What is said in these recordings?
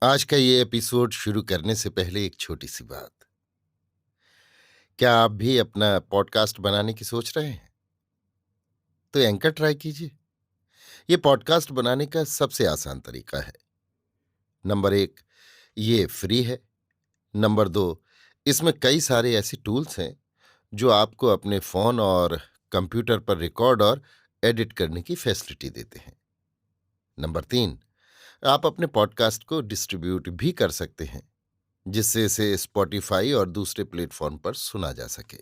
आज का ये एपिसोड शुरू करने से पहले एक छोटी सी बात। क्या आप भी अपना पॉडकास्ट बनाने की सोच रहे हैं? तो एंकर ट्राई कीजिए। ये पॉडकास्ट बनाने का सबसे आसान तरीका है। नंबर एक, ये फ्री है। नंबर दो, इसमें कई सारे ऐसे टूल्स हैं जो आपको अपने फोन और कंप्यूटर पर रिकॉर्ड और एडिट करने की फैसिलिटी देते हैं। नंबर तीन, आप अपने पॉडकास्ट को डिस्ट्रीब्यूट भी कर सकते हैं, जिससे इसे स्पॉटिफाई और दूसरे प्लेटफॉर्म पर सुना जा सके।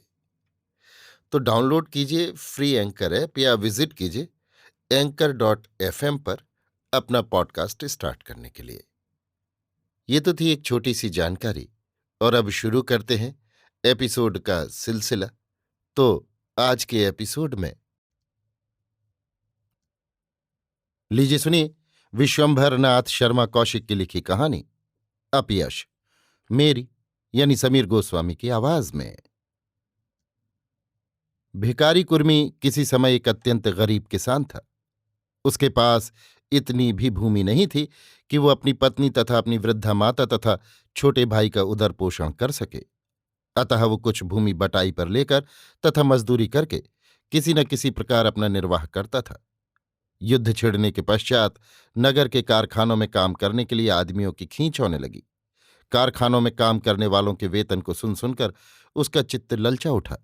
तो डाउनलोड कीजिए फ्री एंकर ऐप या विजिट कीजिए anchor.fm पर अपना पॉडकास्ट स्टार्ट करने के लिए। ये तो थी एक छोटी सी जानकारी, और अब शुरू करते हैं एपिसोड का सिलसिला। तो आज के एपिसोड में लीजिए सुनिए विश्वंभर नाथ शर्मा कौशिक की लिखी कहानी अपयश, मेरी यानी समीर गोस्वामी की आवाज में। भिकारी कुर्मी किसी समय एक अत्यंत गरीब किसान था। उसके पास इतनी भी भूमि नहीं थी कि वो अपनी पत्नी तथा अपनी वृद्धा माता तथा छोटे भाई का उदर पोषण कर सके। अतः वो कुछ भूमि बटाई पर लेकर तथा मजदूरी करके किसी न किसी प्रकार अपना निर्वाह करता था। युद्ध छिड़ने के पश्चात नगर के कारखानों में काम करने के लिए आदमियों की खींच होने लगी। कारखानों में काम करने वालों के वेतन को सुन सुनकर उसका चित्त ललचा उठा।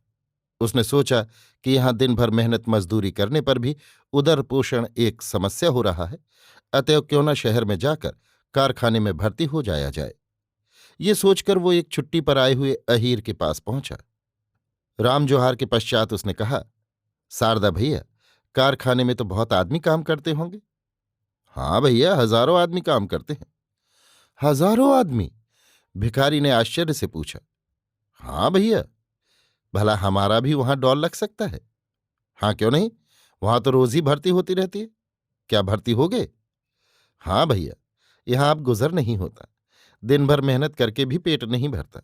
उसने सोचा कि यहां दिन भर मेहनत मजदूरी करने पर भी उदर पोषण एक समस्या हो रहा है, अतएव क्यों न शहर में जाकर कारखाने में भर्ती हो जाया जाए। ये सोचकर वो एक छुट्टी पर आए हुए अहीर के पास पहुंचा। राम जोहार के पश्चात उसने कहा, शारदा भैया, कारखाने में तो बहुत आदमी काम करते होंगे। हाँ भैया, हजारों आदमी काम करते हैं। हजारों आदमी? भिखारी ने आश्चर्य से पूछा। हाँ भैया। भला हमारा भी वहां डॉल लग सकता है? हाँ, क्यों नहीं, वहां तो रोज ही भर्ती होती रहती है। क्या भर्ती हो गए? हाँ भैया, यहां अब गुजर नहीं होता। दिन भर मेहनत करके भी पेट नहीं भरता।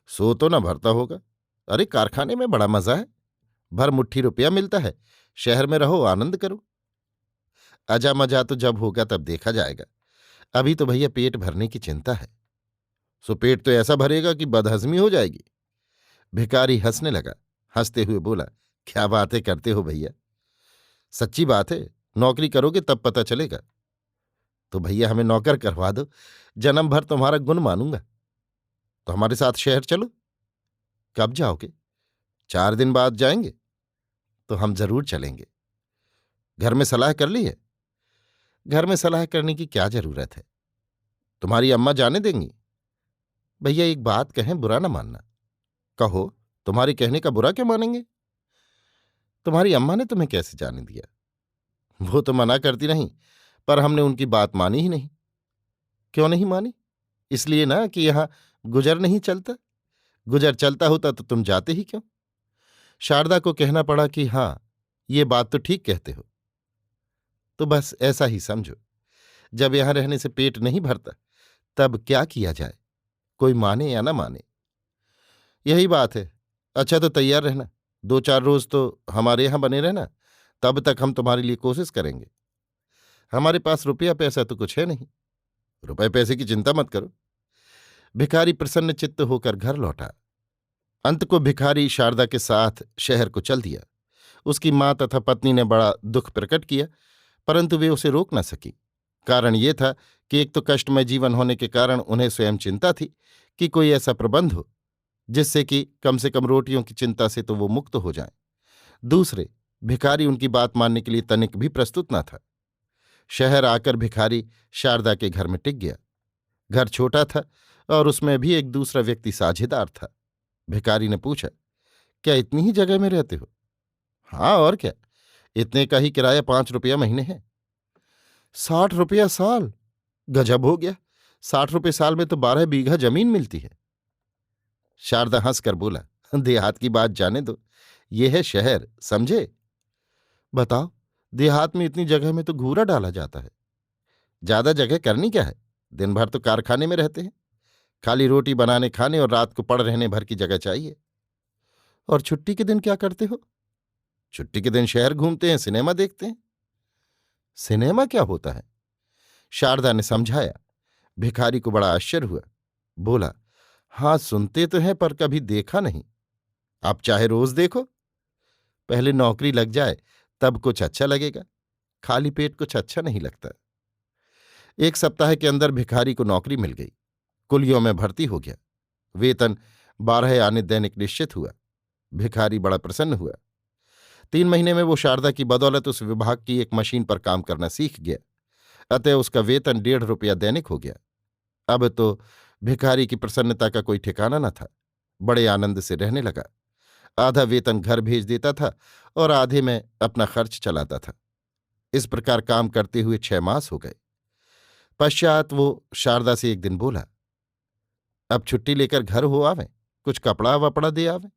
सो तो ना भरता होगा। अरे कारखाने में बड़ा मजा है, भर मुट्ठी रुपया मिलता है। शहर में रहो, आनंद करो। अजा मजा तो जब होगा तब देखा जाएगा। अभी तो भैया पेट भरने की चिंता है। सो पेट तो ऐसा भरेगा कि बदहजमी हो जाएगी। भिखारी हंसने लगा। हंसते हुए बोला, क्या बातें करते हो भैया, सच्ची बात है। नौकरी करोगे तब पता चलेगा। तो भैया हमें नौकर करवा दो, जन्म भर तुम्हारा गुण मानूंगा। तो हमारे साथ शहर चलो। कब जाओगे? 4 दिन बाद जाएंगे। तो हम जरूर चलेंगे। घर में सलाह कर ली है? घर में सलाह करने की क्या जरूरत है, तुम्हारी अम्मा जाने देंगी। भैया एक बात कहें, बुरा ना मानना। कहो, तुम्हारे कहने का बुरा क्यों मानेंगे? तुम्हारी अम्मा ने तुम्हें कैसे जाने दिया? वो तो मना करती नहीं, पर हमने उनकी बात मानी ही नहीं। क्यों नहीं मानी? इसलिए ना कि यहां गुजर नहीं चलता। गुजर चलता होता तो तुम जाते ही क्यों? शारदा को कहना पड़ा कि हाँ, ये बात तो ठीक कहते हो। तो बस ऐसा ही समझो। जब यहां रहने से पेट नहीं भरता, तब क्या किया जाए, कोई माने या ना माने। यही बात है। अच्छा तो तैयार रहना, 2-4 रोज तो हमारे यहां बने रहना। तब तक हम तुम्हारे लिए कोशिश करेंगे। हमारे पास रुपया पैसा तो कुछ है नहीं। रुपए पैसे की चिंता मत करो। भिखारी प्रसन्न चित्त होकर घर लौटा। अंत को भिखारी शारदा के साथ शहर को चल दिया। उसकी मां तथा पत्नी ने बड़ा दुख प्रकट किया, परंतु वे उसे रोक न सकी। कारण ये था कि एक तो कष्टमय जीवन होने के कारण उन्हें स्वयं चिंता थी कि कोई ऐसा प्रबंध हो जिससे कि कम से कम रोटियों की चिंता से तो वो मुक्त हो जाएं। दूसरे, भिखारी उनकी बात मानने के लिए तनिक भी प्रस्तुत न था। शहर आकर भिखारी शारदा के घर में टिक गया। घर छोटा था और उसमें भी एक दूसरा व्यक्ति साझेदार था। भिखारी ने पूछा, क्या इतनी ही जगह में रहते हो? हाँ और क्या, इतने का ही किराया 5 रुपया महीने है। 60 रुपया साल? गजब हो गया। 60 रुपये साल में तो 12 बीघा जमीन मिलती है। शारदा हंसकर बोला, देहात की बात जाने दो, ये है शहर, समझे। बताओ, देहात में इतनी जगह में तो घूरा डाला जाता है। ज्यादा जगह करनी क्या है, दिन भर तो कारखाने में रहते हैं। खाली रोटी बनाने खाने और रात को पड़ रहने भर की जगह चाहिए। और छुट्टी के दिन क्या करते हो? छुट्टी के दिन शहर घूमते हैं, सिनेमा देखते हैं। सिनेमा क्या होता है? शारदा ने समझाया। भिखारी को बड़ा आश्चर्य हुआ। बोला, हाँ सुनते तो हैं पर कभी देखा नहीं। आप चाहे रोज देखो, पहले नौकरी लग जाए तब कुछ अच्छा लगेगा, खाली पेट कुछ अच्छा नहीं लगता। एक सप्ताह के अंदर भिखारी को नौकरी मिल गई, कुलियों में भर्ती हो गया, वेतन 12 आने दैनिक निश्चित हुआ। भिखारी बड़ा प्रसन्न हुआ। 3 महीने में वो शारदा की बदौलत उस विभाग की एक मशीन पर काम करना सीख गया, अतः उसका वेतन 1.5 रुपया दैनिक हो गया। अब तो भिखारी की प्रसन्नता का कोई ठिकाना न था, बड़े आनंद से रहने लगा। आधा वेतन घर भेज देता था और आधे में अपना खर्च चलाता था। इस प्रकार काम करते हुए 6 मास हो गए। पश्चात वो शारदा से एक दिन बोला, अब छुट्टी लेकर घर हो आवें, कुछ कपड़ा वपड़ा दे आवें।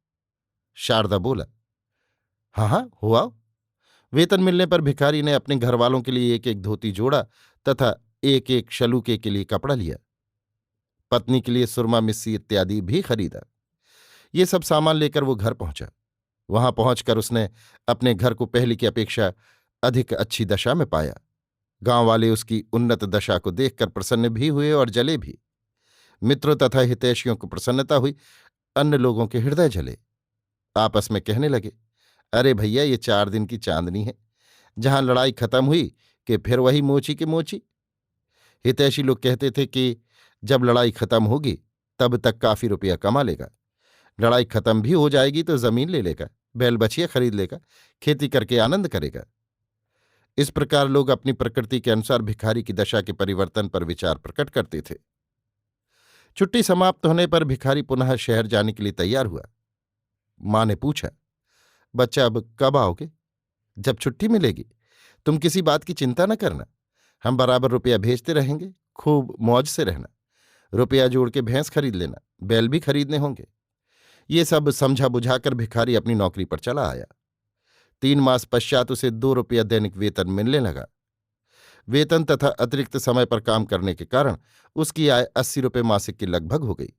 शारदा बोला, हाँ हाँ हो आओ। वेतन मिलने पर भिखारी ने अपने घरवालों के लिए एक एक धोती जोड़ा तथा एक एक शलूके के लिए कपड़ा लिया। पत्नी के लिए सुरमा मिस्सी इत्यादि भी खरीदा। ये सब सामान लेकर वो घर पहुंचा। वहां पहुंचकर उसने अपने घर को पहले की अपेक्षा अधिक अच्छी दशा में पाया। गांव वाले उसकी उन्नत दशा को देखकर प्रसन्न भी हुए और जले भी। मित्रों तथा हितैषियों को प्रसन्नता हुई, अन्य लोगों के हृदय जले। आपस में कहने लगे, अरे भैया ये 4 दिन की चांदनी है, जहां लड़ाई खत्म हुई कि फिर वही मोची की मोची। हितैषी लोग कहते थे कि जब लड़ाई खत्म होगी तब तक काफी रुपया कमा लेगा, लड़ाई खत्म भी हो जाएगी तो जमीन ले लेगा, बैल बछिया खरीद लेगा, खेती करके आनंद करेगा। इस प्रकार लोग अपनी प्रकृति के अनुसार भिखारी की दशा के परिवर्तन पर विचार प्रकट करते थे। छुट्टी समाप्त होने पर भिखारी पुनः शहर जाने के लिए तैयार हुआ। मां ने पूछा, बच्चा अब कब आओगे? जब छुट्टी मिलेगी। तुम किसी बात की चिंता न करना, हम बराबर रुपया भेजते रहेंगे, खूब मौज से रहना। रुपया जोड़ के भैंस खरीद लेना, बैल भी खरीदने होंगे। ये सब समझा बुझाकर भिखारी अपनी नौकरी पर चला आया। 3 मास पश्चात उसे 2 रुपया दैनिक वेतन मिलने लगा। वेतन तथा अतिरिक्त समय पर काम करने के कारण उसकी आय 80 रुपये मासिक की लगभग हो गई।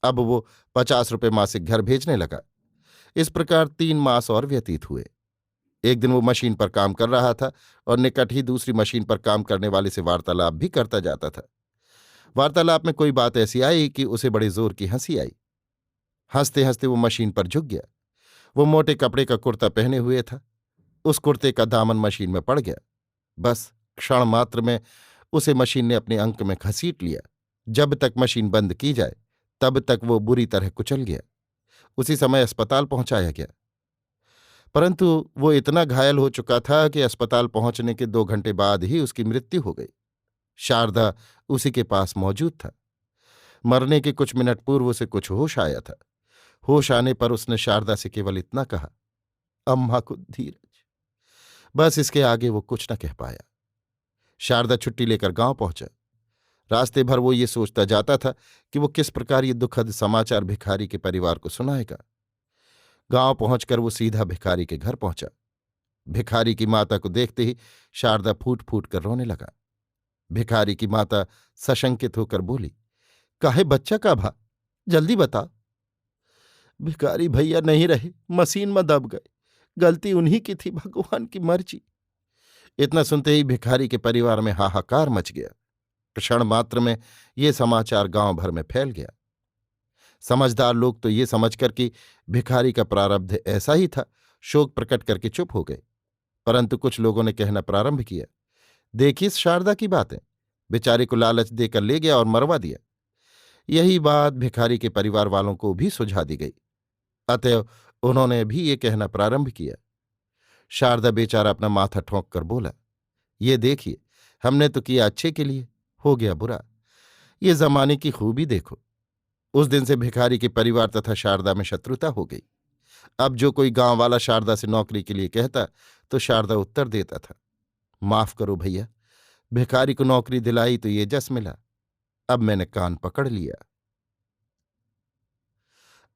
अब वो 50 रुपये मासिक घर भेजने लगा। इस प्रकार 3 मास और व्यतीत हुए। एक दिन वो मशीन पर काम कर रहा था और निकट ही दूसरी मशीन पर काम करने वाले से वार्तालाप भी करता जाता था। वार्तालाप में कोई बात ऐसी आई कि उसे बड़े जोर की हंसी आई। हंसते हंसते वो मशीन पर झुक गया। वो मोटे कपड़े का कुर्ता पहने हुए था। उस कुर्ते का दामन मशीन में पड़ गया। बस क्षण मात्र में उसे मशीन ने अपने अंक में घसीट लिया। जब तक मशीन बंद की जाए तब तक वो बुरी तरह कुचल गया। उसी समय अस्पताल पहुंचाया गया, परंतु वो इतना घायल हो चुका था कि अस्पताल पहुंचने के 2 घंटे बाद ही उसकी मृत्यु हो गई। शारदा उसी के पास मौजूद था। मरने के कुछ मिनट पूर्व उसे कुछ होश आया था। होश आने पर उसने शारदा से केवल इतना कहा, अम्मा को धीरज। बस इसके आगे वो कुछ न कह पाया। शारदा छुट्टी लेकर गांव पहुंचा। रास्ते भर वो ये सोचता जाता था कि वो किस प्रकार ये दुखद समाचार भिखारी के परिवार को सुनाएगा। गांव पहुंचकर वो सीधा भिखारी के घर पहुंचा। भिखारी की माता को देखते ही शारदा फूट फूट कर रोने लगा। भिखारी की माता सशंकित होकर बोली, काहे बच्चा का भा, जल्दी बता। भिखारी भैया नहीं रहे, मशीन में दब गए, गलती उन्हीं की थी, भगवान की मर्जी। इतना सुनते ही भिखारी के परिवार में हाहाकार मच गया। क्षण मात्र में ये समाचार गांव भर में फैल गया। समझदार लोग तो ये समझकर कि भिखारी का प्रारब्ध ऐसा ही था, शोक प्रकट करके चुप हो गए। परंतु कुछ लोगों ने कहना प्रारंभ किया, देखिए इस शारदा की बातें, बेचारे को लालच देकर ले गया और मरवा दिया। यही बात भिखारी के परिवार वालों को भी सुझा दी गई। अतएव उन्होंने भी ये कहना प्रारंभ किया। शारदा बेचारा अपना माथा ठोंक कर बोला, ये देखिए, हमने तो किया अच्छे के लिए, हो गया बुरा। ये जमाने की खूबी देखो। उस दिन से भिखारी के परिवार तथा शारदा में शत्रुता हो गई। अब जो कोई गांव वाला शारदा से नौकरी के लिए कहता तो शारदा उत्तर देता था, माफ करो भैया, भिखारी को नौकरी दिलाई तो ये जस मिला, अब मैंने कान पकड़ लिया।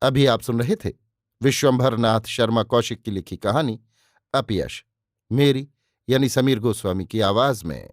अभी आप सुन रहे थे विश्वंभर नाथ शर्मा कौशिक की लिखी कहानी अपयश, मेरी यानी समीर गोस्वामी की आवाज में।